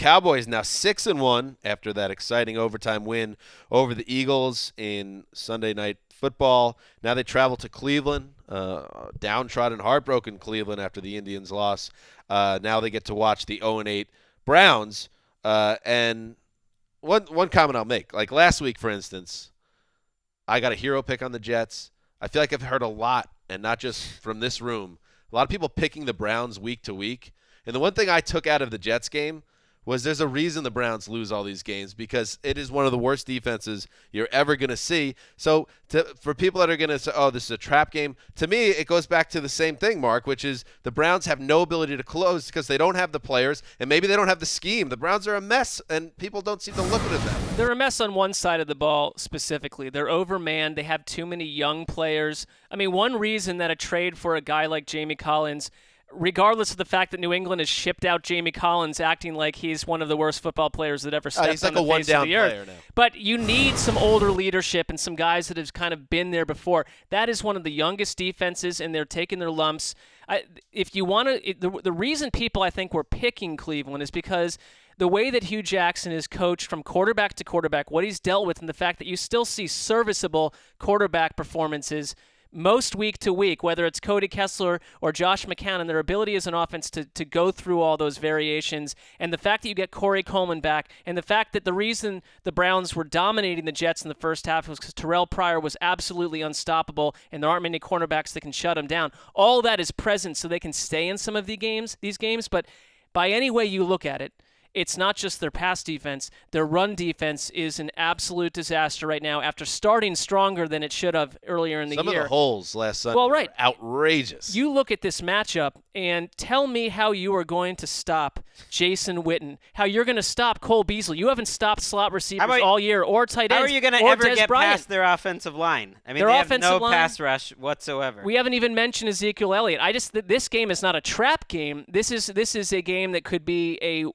Cowboys now 6-1 after that exciting overtime win over the Eagles in Sunday Night Football. Now they travel to Cleveland, downtrodden, heartbroken Cleveland after the Indians' loss. Now they get to watch the 0-8 Browns. And one comment I'll make, like last week, for instance, I got a hero pick on the Jets. I feel like I've heard a lot, and not just from this room, a lot of people picking the Browns week to week. And the one thing I took out of the Jets game was there's a reason the Browns lose all these games, because it is one of the worst defenses you're ever going to see. So for people that are going to say, oh, this is a trap game, to me it goes back to the same thing, Mark, which is the Browns have no ability to close because they don't have the players, and maybe they don't have the scheme. The Browns are a mess, and people don't seem to look at it that way. They're a mess on one side of the ball specifically. They're overmanned. They have too many young players. I mean, one reason that a trade for a guy like Jamie Collins, regardless of the fact that New England has shipped out Jamie Collins acting like he's one of the worst football players that ever stepped on the face of the earth. Now. But you need some older leadership and some guys that have kind of been there before. That is one of the youngest defenses, and they're taking their lumps. If you want to, the reason people I think were picking Cleveland is because the way that Hugh Jackson is coached from quarterback to quarterback, what he's dealt with, and the fact that you still see serviceable quarterback performances most week to week, whether it's Cody Kessler or Josh McCown, and their ability as an offense to go through all those variations, and the fact that you get Corey Coleman back, and the fact that the reason the Browns were dominating the Jets in the first half was because Terrell Pryor was absolutely unstoppable, and there aren't many cornerbacks that can shut him down. All that is present so they can stay in some of these games, but by any way you look at it, it's not just their pass defense. Their run defense is an absolute disaster right now after starting stronger than it should have earlier in the year. Some of the holes last Sunday were outrageous. You look at this matchup and tell me how you are going to stop Jason Witten, how you're going to stop Cole Beasley. You haven't stopped slot receivers all year or tight ends. How are you going to ever get past their offensive line? I mean, they have no pass rush whatsoever. We haven't even mentioned Ezekiel Elliott. This game is not a trap game. This is a game that could be a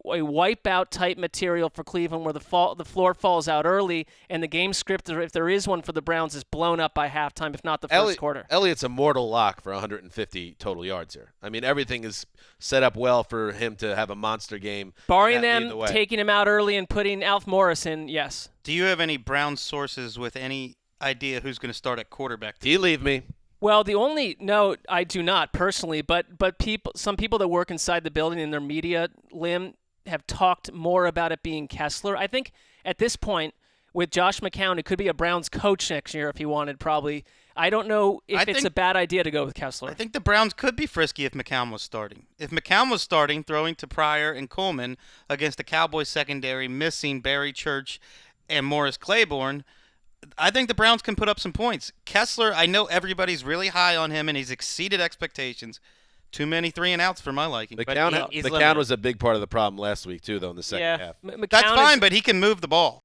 wipeout type material for Cleveland, where the floor falls out early, and the game script, if there is one for the Browns, is blown up by halftime, if not the first quarter. Elliott's a mortal lock for 150 total yards here. I mean, everything is set up well for him to have a monster game. Barring them taking him out early and putting Alf Morris in, yes. Do you have any Browns sources with any idea who's going to start at quarterback? Do you leave me? Well, no, I do not personally, but some people that work inside the building in their media limb have talked more about it being Kessler. I think at this point, with Josh McCown, it could be a Browns coach next year if he wanted, probably. I don't know if it's a bad idea to go with Kessler. I think the Browns could be frisky if McCown was starting. If McCown was starting, throwing to Pryor and Coleman against the Cowboys secondary, missing Barry Church and Morris Claiborne, I think the Browns can put up some points. Kessler, I know everybody's really high on him, and he's exceeded expectations. Too many 3-and-outs for my liking. McCown was a big part of the problem last week, too, though, in the second half. That's fine, but he can move the ball.